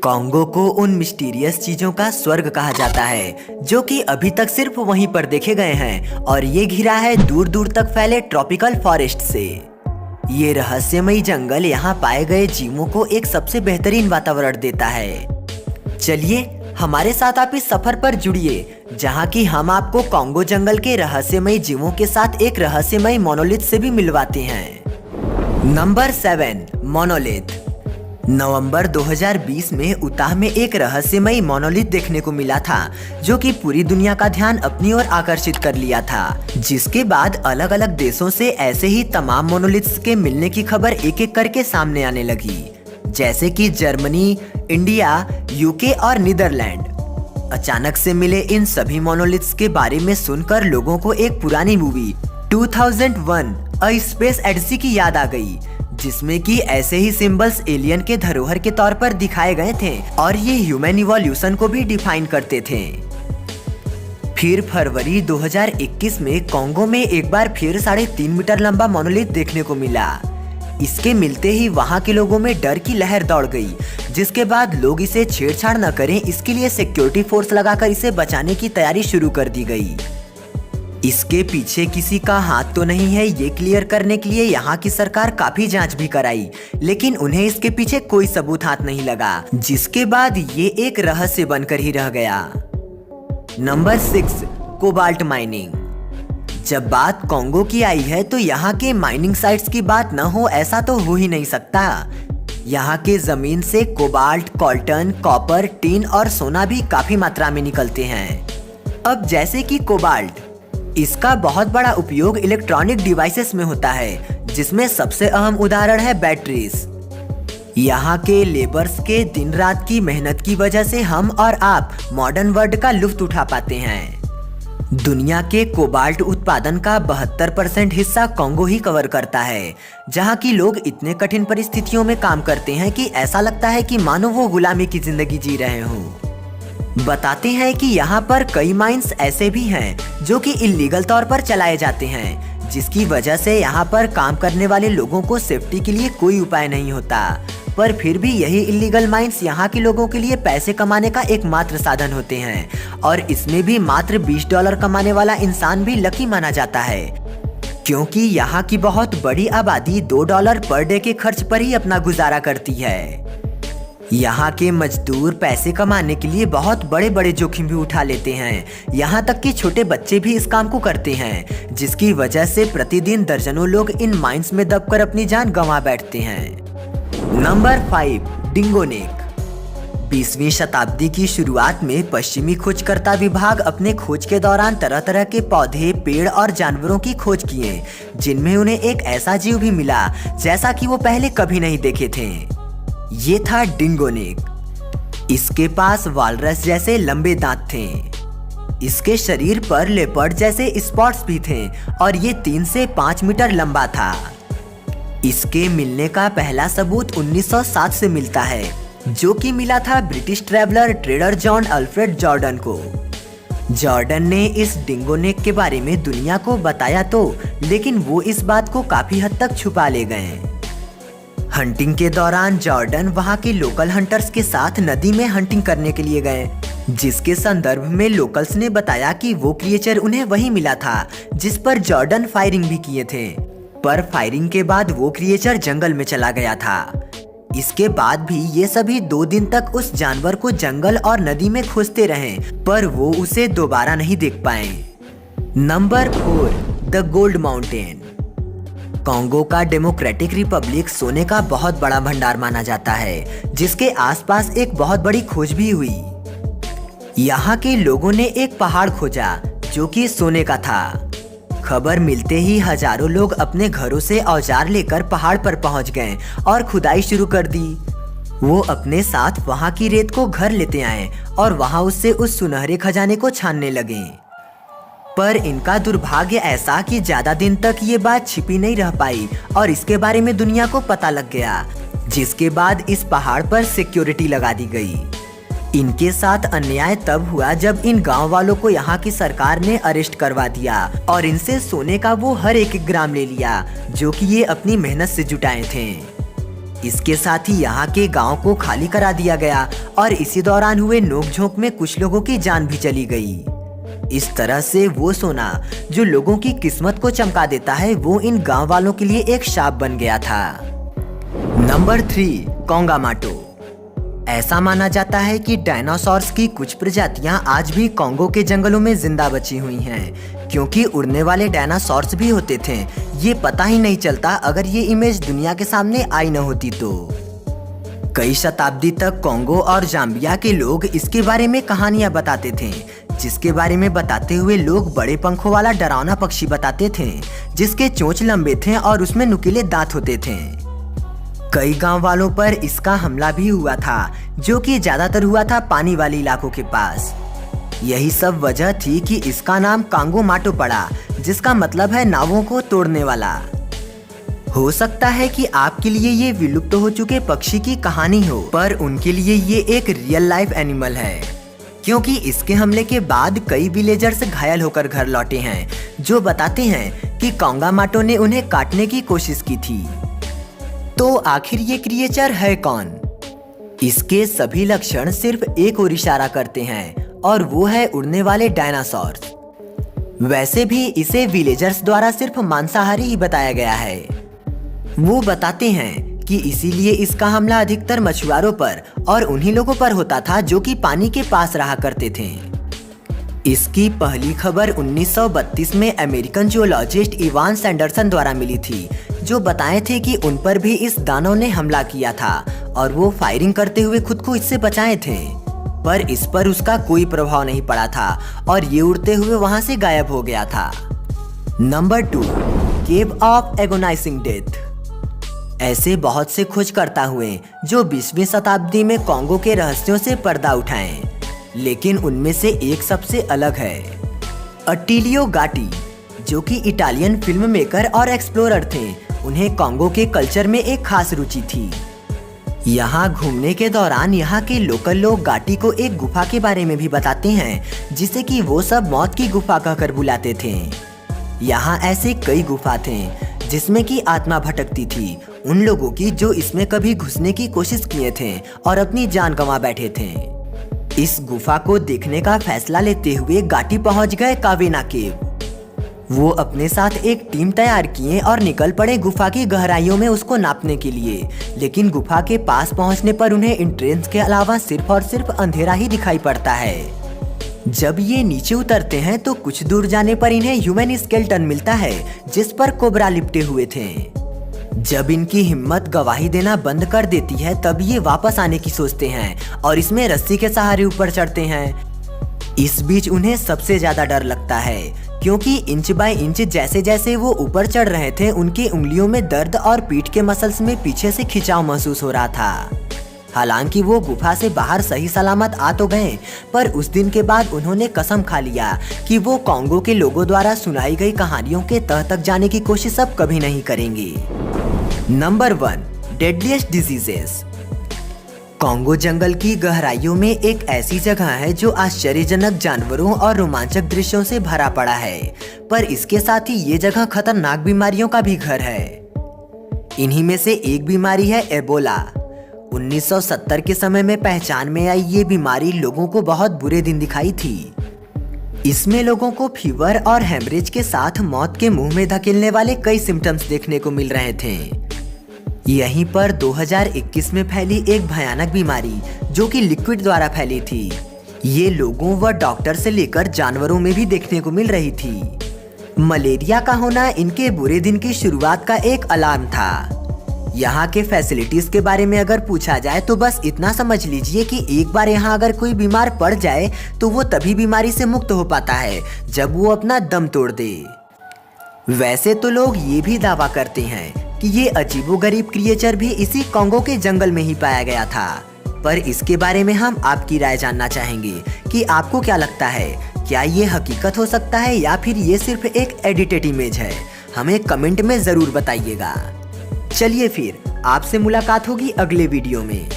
Congo को उन mysterious चीजों का स्वर्ग कहा जाता है जो कि अभी तक सिर्फ वहीं पर देखे गए हैं और ये घिरा है दूर दूर तक फैले ट्रॉपिकल फॉरेस्ट से। ये रहस्यमयी जंगल यहाँ पाए गए जीवों को एक सबसे बेहतरीन वातावरण देता है। चलिए हमारे साथ आप इस सफर पर जुड़िए जहाँ की हम आपको कॉन्गो जंगल के रहस्यमयी जीवों के साथ एक रहस्यमयी मोनोलिथ से भी मिलवाते हैं। Number 7, monolith. नवंबर 2020 में उताह में एक रहस्यमयी मोनोलिथ देखने को मिला था जो कि पूरी दुनिया का ध्यान अपनी ओर आकर्षित कर लिया था, जिसके बाद अलग अलग देशों से ऐसे ही तमाम मोनोलिथ्स के मिलने की खबर एक एक करके सामने आने लगी, जैसे कि जर्मनी, इंडिया, यूके और नीदरलैंड। अचानक से मिले इन सभी मोनोलिथ्स के बारे में सुनकर लोगों को एक पुरानी मूवी 2001 अ स्पेस ओडिसी की याद आ गई, जिसमें कि ऐसे ही सिंबल्स एलियन के धरोहर के तौर पर दिखाए गए थे और ये ह्यूमन इवोल्यूशन को भी डिफाइन करते थे। फिर फरवरी 2021 में कॉन्गो में एक बार फिर 3.5 मीटर लंबा मोनोलिथ देखने को मिला। इसके मिलते ही वहां के लोगों में डर की लहर दौड़ गई, जिसके बाद लोग इसे छेड़छाड़ न करें इसके लिए सिक्योरिटी फोर्स लगाकर इसे बचाने की तैयारी शुरू कर दी गई। इसके पीछे किसी का हाथ तो नहीं है, ये क्लियर करने के लिए यहाँ की सरकार काफी जांच भी कराई, लेकिन उन्हें इसके पीछे कोई सबूत हाथ नहीं लगा, जिसके बाद ये एक रहस्य बनकर ही रह गया। Number 6, cobalt mining. जब बात कॉन्गो की आई है तो यहाँ के माइनिंग साइट्स की बात न हो ऐसा तो हो ही नहीं सकता। यहाँ के जमीन से कोबाल्ट, कॉल्टन, कॉपर, टिन और सोना भी काफी मात्रा में निकलते हैं। अब जैसे कि कोबाल्ट, इसका बहुत बड़ा उपयोग इलेक्ट्रॉनिक डिवाइसेस में होता है, जिसमें सबसे अहम उदाहरण है बैटरीज। यहाँ के लेबर्स के दिन रात की मेहनत की वजह से हम और आप मॉडर्न वर्ल्ड का लुत्फ उठा पाते हैं। दुनिया के कोबाल्ट उत्पादन का 72% हिस्सा कॉन्गो ही कवर करता है, जहाँ की लोग इतने कठिन परिस्थितियों में काम करते हैं कि ऐसा लगता है कि मानो वो गुलामी की जिंदगी जी रहे हों। बताते हैं कि यहाँ पर कई माइंस ऐसे भी हैं जो कि इल्लीगल तौर पर चलाए जाते हैं, जिसकी वजह से यहाँ पर काम करने वाले लोगों को सेफ्टी के लिए कोई उपाय नहीं होता। पर फिर भी यही इल्लीगल माइंस यहाँ के लोगों के लिए पैसे कमाने का एकमात्र साधन होते हैं, और इसमें भी मात्र $20 कमाने वाला इंसान भी लकी माना जाता है, क्योंकि यहाँ की बहुत बड़ी आबादी $2 पर डे के खर्च पर ही अपना गुजारा करती है। यहाँ के मजदूर पैसे कमाने के लिए बहुत बड़े बड़े जोखिम भी उठा लेते हैं, यहाँ तक कि छोटे बच्चे भी इस काम को करते हैं, जिसकी वजह से प्रतिदिन दर्जनों लोग इन माइंस में दबकर अपनी जान गंवा बैठते हैं। नंबर 5, डिंगोनेक। 20वीं शताब्दी की शुरुआत में पश्चिमी खोजकर्ता विभाग अपने खोज के दौरान तरह तरह के पौधे, पेड़ और जानवरों की खोज किए, जिनमें उन्हें एक ऐसा जीव भी मिला जैसा कि वो पहले कभी नहीं देखे थे। ये था डिंगोनेक। इसके पास वालरस जैसे लंबे दांत थे। इसके शरीर पर लेपर्ड जैसे स्पॉट्स भी थे और ये 3 से 5 मीटर लंबा था। इसके मिलने का पहला सबूत 1907 से मिलता है, जो कि मिला था British traveller trader John Alfred Jordan को। जॉर्डन ने इस डिंगोनेक के बारे में दुनिया को बताया तो, लेकिन वो इस बात को काफी हद तक छुपा ले गए। हंटिंग के दौरान जॉर्डन वहां के लोकल हंटर्स के साथ नदी में हंटिंग करने के लिए गए, जिसके संदर्भ में लोकल्स ने बताया कि वो क्रिएचर उन्हें वही मिला था जिस पर जॉर्डन फायरिंग भी किए थे, पर फायरिंग के बाद वो क्रिएचर जंगल में चला गया था। इसके बाद भी ये सभी 2 दिन तक उस जानवर को जंगल और नदी में खोजते रहे, पर वो उसे दोबारा नहीं देख पाए। Number 4, the gold mountain. Congo का डेमोक्रेटिक रिपब्लिक सोने का बहुत बड़ा भंडार माना जाता है, जिसके आसपास एक बहुत बड़ी खोज भी हुई। यहाँ के लोगों ने एक पहाड़ खोजा जो कि सोने का था। खबर मिलते ही हजारों लोग अपने घरों से औजार लेकर पहाड़ पर पहुंच गए और खुदाई शुरू कर दी। वो अपने साथ वहाँ की रेत को घर लेते आए और वहाँ उससे उस सुनहरे खजाने को छानने लगे। पर इनका दुर्भाग्य ऐसा कि ज्यादा दिन तक ये बात छिपी नहीं रह पाई और इसके बारे में दुनिया को पता लग गया, जिसके बाद इस पहाड़ पर सिक्योरिटी लगा दी गई। इनके साथ अन्याय तब हुआ जब इन गांव वालों को यहाँ की सरकार ने अरेस्ट करवा दिया और इनसे सोने का वो हर एक ग्राम ले लिया जो कि ये अपनी मेहनत से जुटाए थे। इसके साथ ही यहाँ के गांव को खाली करा दिया गया और इसी दौरान हुए नोकझोंक में कुछ लोगों की जान भी चली गई। इस तरह से वो सोना जो लोगों की किस्मत को चमका देता है वो इन गांव वालों के लिए एक शाप बन गया था। नंबर 3, कोंगामाटो। ऐसा माना जाता है कि डायनासोर्स की कुछ प्रजातियां आज भी कोंगो के जंगलों में जिंदा बची हुई हैं, क्योंकि उड़ने वाले डायनासोर्स भी होते थे। ये पता ही नहीं चलता अगर ये इमेज दुनिया के सामने आई न होती तो। कई शताब्दी तक कोंगो और जाम्बिया के लोग इसके बारे में कहानियां बताते थे, जिसके बारे में बताते हुए लोग बड़े पंखों वाला डरावना पक्षी बताते थे, जिसके चोंच लंबे थे और उसमें नुकीले दांत होते थे। कई गांव वालों पर इसका हमला भी हुआ था, जो कि ज्यादातर हुआ था पानी वाले इलाकों के पास। यही सब वजह थी कि इसका नाम कोंगोमाटो पड़ा, जिसका मतलब है नावों को तोड़ने वाला। हो सकता है कि आपके लिए ये विलुप्त हो चुके पक्षी की कहानी हो, पर उनके लिए ये एक रियल लाइफ एनिमल है, क्योंकि इसके हमले के बाद कई विलेजर्स घायल होकर घर लौटे हैं, जो बताते हैं कि कोंगामाटो ने उन्हें काटने की कोशिश की थी। तो आखिर ये क्रिएचर है कौन? इसके सभी लक्षण सिर्फ एक और इशारा करते हैं, और वो है उड़ने वाले डायनासोर। वैसे भी इसे विलेजर्स द्वारा सिर्फ मांसाहारी ही बताया गया है। वो बताते हैं कि इसीलिए इसका हमला अधिकतर मछुआरों पर और उन्हीं लोगों पर होता था जो कि पानी के पास रहा करते थे। इसकी पहली खबर 1932 में अमेरिकन जियोलॉजिस्ट इवान सैंडरसन द्वारा मिली थी, जो बताए थे कि उन पर भी इस दानव ने हमला किया था और वो फायरिंग करते हुए खुद को इससे बचाए थे, पर इस पर उसका कोई प्रभाव नहीं पड़ा था और ये उड़ते हुए वहां से गायब हो गया था। Number 2, cave of agonising death. ऐसे बहुत से खोजकर्ता हुए जो 20वीं शताब्दी में कोंगो के रहस्यों से पर्दा उठाएं, लेकिन उनमें से एक सबसे अलग है। अटिलियो गाटी, जो कि इटालियन फिल्म मेकर और एक्सप्लोरर थे, उन्हें कोंगो के कल्चर में एक खास रुचि थी। यहाँ घूमने के दौरान यहाँ के लोकल लोग गाटी को एक गुफा के बारे में भी बताते हैं, जिसे कि वो सब मौत की गुफा कहकर बुलाते थे। यहाँ ऐसे कई गुफा थे जिसमें की आत्मा भटकती थी उन लोगों की जो इसमें कभी घुसने की कोशिश किए थे और अपनी जान गंवा बैठे थे। इस गुफा को देखने का फैसला लेते हुए गाटी पहुंच गए कावेना केव। वो अपने साथ एक टीम तैयार किए और निकल पड़े गुफा की गहराइयों में उसको नापने के लिए, लेकिन गुफा के पास पहुंचने पर उन्हें एंट्रेंस के अलावा सिर्फ और सिर्फ अंधेरा ही दिखाई पड़ता है। जब ये नीचे उतरते हैं तो कुछ दूर जाने पर इन्हें ह्यूमन स्केलेटन मिलता है, जिस पर कोबरा लिपटे हुए थे। जब इनकी हिम्मत गवाही देना बंद कर देती है तब ये वापस आने की सोचते हैं और इसमें रस्सी के सहारे ऊपर चढ़ते हैं। इस बीच उन्हें सबसे ज्यादा डर लगता है, क्योंकि इंच बाय इंच जैसे जैसे वो ऊपर चढ़ रहे थे उनकी उंगलियों में दर्द और पीठ के मसल्स में पीछे से खिंचाव महसूस हो रहा था। हालांकि वो गुफा से बाहर सही सलामत आ तो गए, पर उस दिन के बाद उन्होंने कसम खा लिया कि वो कोंगो के लोगों द्वारा सुनाई गई कहानियों के तह तक जाने की कोशिश अब कभी नहीं करेंगे। Number 1, deadliest diseases. कोंगो जंगल की गहराइयों में एक ऐसी जगह है जो आश्चर्यजनक जानवरों और रोमांचक दृश्यों से भरा पड़ा है, पर इसके साथ ही ये जगह खतरनाक बीमारियों का भी घर है। इन्हीं में से एक बीमारी है एबोला। 1970 के समय में पहचान में आई ये बीमारी लोगों को बहुत बुरे दिन दिखाई थी। इसमें लोगों को फीवर और हेमरेज के साथ मौत के मुंह में धकेलने वाले कई सिम्टम्स देखने को मिल रहे थे। यहीं पर 2021 में फैली एक भयानक बीमारी जो कि लिक्विड द्वारा फैली थी, ये लोगों व डॉक्टर से लेकर जानवरों में भी देखने को मिल रही थी। मलेरिया का होना इनके बुरे दिन की शुरुआत का एक अलार्म था। यहाँ के फैसिलिटीज के बारे में अगर पूछा जाए तो बस इतना समझ लीजिए कि एक बार यहाँ अगर कोई बीमार पड़ जाए तो वो तभी बीमारी से मुक्त हो पाता है जब वो अपना दम तोड़ दे। वैसे तो लोग ये भी दावा करते हैं कि ये अजीबोगरीब क्रिएचर भी इसी कोंगो के जंगल में ही पाया गया था, पर इसके बारे में हम आपकी राय जानना चाहेंगे कि आपको क्या लगता है, क्या ये हकीकत हो सकता है या फिर ये सिर्फ एक एडिटेड इमेज है? हमें कमेंट में जरूर बताइएगा। चलिए फिर आपसे मुलाकात होगी अगले वीडियो में।